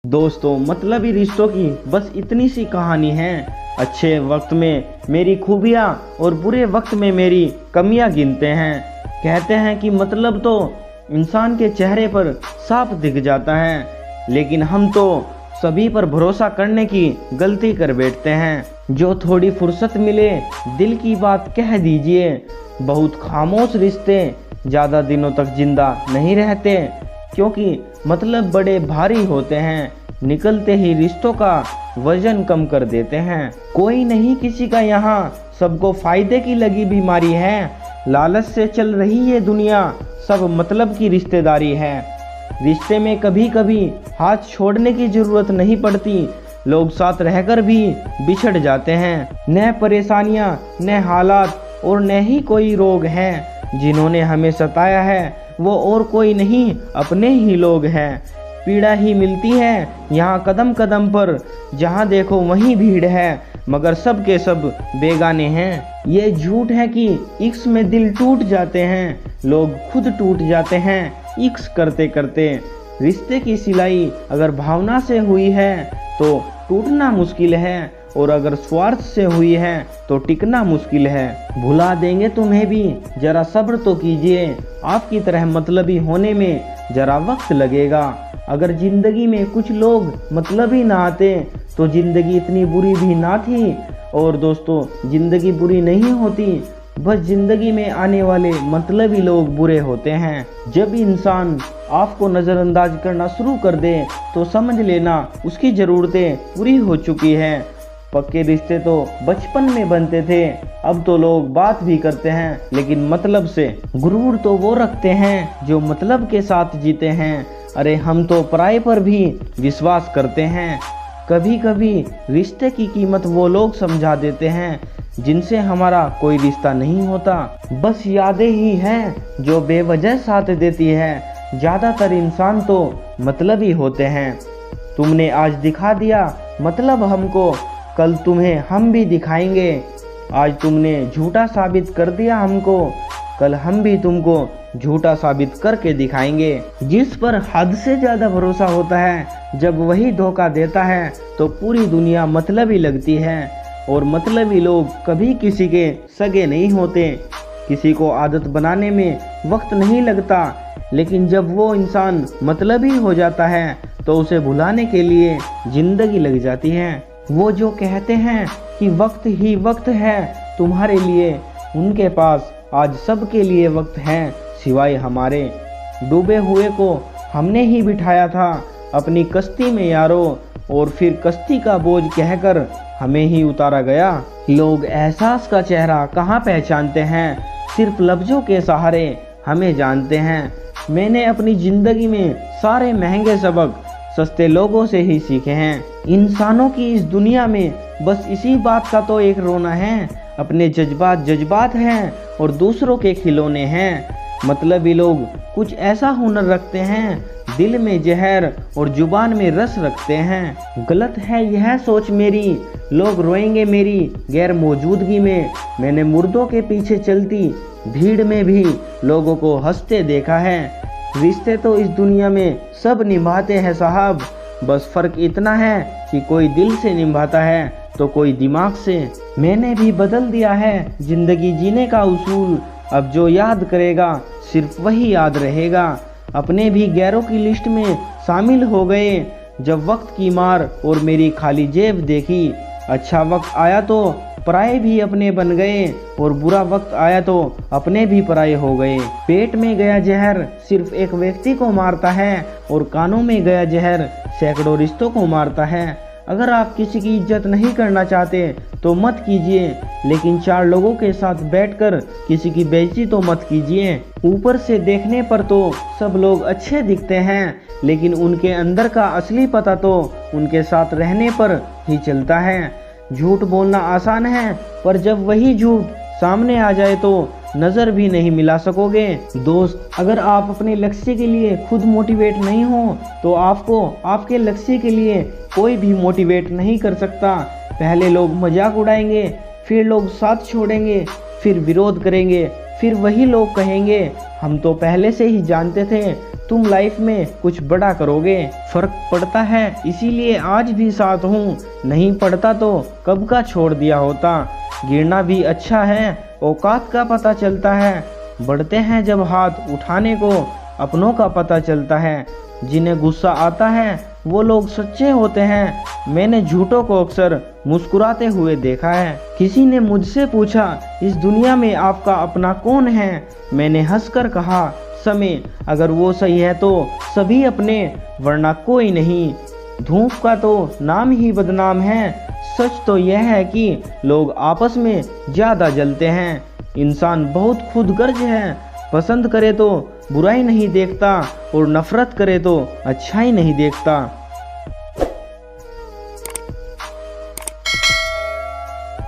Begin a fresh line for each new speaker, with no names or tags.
दोस्तों, मतलबी रिश्तों की बस इतनी सी कहानी है। अच्छे वक्त में मेरी खूबियाँ और बुरे वक्त में मेरी कमियाँ गिनते हैं। कहते हैं कि मतलब तो इंसान के चेहरे पर साफ दिख जाता है, लेकिन हम तो सभी पर भरोसा करने की गलती कर बैठते हैं। जो थोड़ी फुर्सत मिले दिल की बात कह दीजिए। बहुत खामोश रिश्ते ज़्यादा दिनों तक जिंदा नहीं रहते, क्योंकि मतलब बड़े भारी होते हैं। निकलते ही रिश्तों का वजन कम कर देते हैं। कोई नहीं किसी का यहाँ, सबको फायदे की लगी बीमारी है। लालच से चल रही ये दुनिया, सब मतलब की रिश्तेदारी है। रिश्ते में कभी कभी हाथ छोड़ने की जरूरत नहीं पड़ती, लोग साथ रहकर भी बिछड़ जाते हैं। न परेशानियां, न हालात और न ही कोई रोग हैं। जिन्होंने हमें सताया है वो और कोई नहीं, अपने ही लोग हैं। पीड़ा ही मिलती है यहाँ कदम कदम पर, जहाँ देखो वहीं भीड़ है, मगर सब के सब बेगाने हैं। ये झूठ है कि इश्क में दिल टूट जाते हैं, लोग खुद टूट जाते हैं इश्क करते करते। रिश्ते की सिलाई अगर भावना से हुई है तो टूटना मुश्किल है, और अगर स्वार्थ से हुई है तो टिकना मुश्किल है। भुला देंगे तुम्हें भी, जरा सब्र तो कीजिए। आपकी तरह मतलबी होने में जरा वक्त लगेगा। अगर जिंदगी में कुछ लोग मतलबी ना आते तो जिंदगी इतनी बुरी भी ना थी। और दोस्तों, जिंदगी बुरी नहीं होती, बस जिंदगी में आने वाले मतलबी लोग बुरे होते हैं। जब इंसान आपको नज़रअंदाज करना शुरू कर दे तो समझ लेना उसकी ज़रूरतें पूरी हो चुकी हैं। पक्के रिश्ते तो बचपन में बनते थे, अब तो लोग बात भी करते हैं लेकिन मतलब से। गुरूर तो वो रखते हैं जो मतलब के साथ जीते हैं। अरे हम तो पराये पर भी विश्वास करते हैं। कभी कभी रिश्ते की कीमत वो लोग समझा देते हैं जिनसे हमारा कोई रिश्ता नहीं होता। बस यादें ही हैं जो बेवजह साथ देती है। ज़्यादातर इंसान तो मतलबी होते हैं। तुमने आज दिखा दिया मतलब हमको, कल तुम्हें हम भी दिखाएंगे। आज तुमने झूठा साबित कर दिया हमको, कल हम भी तुमको झूठा साबित करके दिखाएंगे। जिस पर हद से ज़्यादा भरोसा होता है, जब वही धोखा देता है तो पूरी दुनिया मतलबी लगती है। और मतलबी लोग कभी किसी के सगे नहीं होते। किसी को आदत बनाने में वक्त नहीं लगता, लेकिन जब वो इंसान मतलबी हो जाता है तो उसे भुलाने के लिए जिंदगी लग जाती है। वो जो कहते हैं कि वक्त ही वक्त है तुम्हारे लिए, उनके पास आज सबके लिए वक्त है सिवाय हमारे। डूबे हुए को हमने ही बिठाया था अपनी कश्ती में यारो, और फिर कश्ती का बोझ कहकर हमें ही उतारा गया। लोग एहसास का चेहरा कहाँ पहचानते हैं, सिर्फ लफ्जों के सहारे हमें जानते हैं। मैंने अपनी ज़िंदगी में सारे महंगे सबक सस्ते लोगों से ही सीखे हैं। इंसानों की इस दुनिया में बस इसी बात का तो एक रोना है, अपने जज्बात जज्बात हैं और दूसरों के खिलौने हैं। मतलबी लोग कुछ ऐसा हुनर रखते हैं, दिल में जहर और जुबान में रस रखते हैं। गलत है यह सोच मेरी, लोग रोएंगे मेरी गैर मौजूदगी में। मैंने मुर्दों के पीछे चलती भीड़ में भी लोगों को हंसते देखा है। रिश्ते तो इस दुनिया में सब निभाते हैं साहब, बस फर्क इतना है कि कोई दिल से निभाता है तो कोई दिमाग से। मैंने भी बदल दिया है जिंदगी जीने का उसूल, अब जो याद करेगा सिर्फ वही याद रहेगा। अपने भी गैरों की लिस्ट में शामिल हो गए जब वक्त की मार और मेरी खाली जेब देखी। अच्छा वक्त आया तो पराये भी अपने बन गए, और बुरा वक्त आया तो अपने भी पराये हो गए। पेट में गया जहर सिर्फ एक व्यक्ति को मारता है, और कानों में गया जहर सैकड़ों रिश्तों को मारता है। अगर आप किसी की इज्जत नहीं करना चाहते तो मत कीजिए, लेकिन चार लोगों के साथ बैठकर किसी की बेइज्जती तो मत कीजिए। ऊपर से देखने पर तो सब लोग अच्छे दिखते हैं, लेकिन उनके अंदर का असली पता तो उनके साथ रहने पर ही चलता है। झूठ बोलना आसान है, पर जब वही झूठ सामने आ जाए तो नज़र भी नहीं मिला सकोगे। दोस्त, अगर आप अपने लक्ष्य के लिए खुद मोटिवेट नहीं हो तो आपको आपके लक्ष्य के लिए कोई भी मोटिवेट नहीं कर सकता। पहले लोग मजाक उड़ाएंगे, फिर लोग साथ छोड़ेंगे, फिर विरोध करेंगे, फिर वही लोग कहेंगे हम तो पहले से ही जानते थे तुम लाइफ में कुछ बड़ा करोगे। फर्क पड़ता है इसीलिए आज भी साथ हूँ, नहीं पड़ता तो कब का छोड़ दिया होता। गिरना भी अच्छा है, औकात का पता चलता है। बढ़ते हैं जब हाथ उठाने को, अपनों का पता चलता है। जिन्हें गुस्सा आता है वो लोग सच्चे होते हैं। मैंने झूठों को अक्सर मुस्कुराते हुए देखा है। किसी ने मुझसे पूछा इस दुनिया में आपका अपना कौन है। मैंने हंसकर कहा समय। अगर वो सही है तो सभी अपने, वरना कोई नहीं। धूप का तो नाम ही बदनाम है। सच तो यह है कि लोग आपस में ज़्यादा जलते हैं। इंसान बहुत खुदगर्ज है। पसंद करे तो बुराई नहीं देखता और नफरत करे तो अच्छाई नहीं देखता।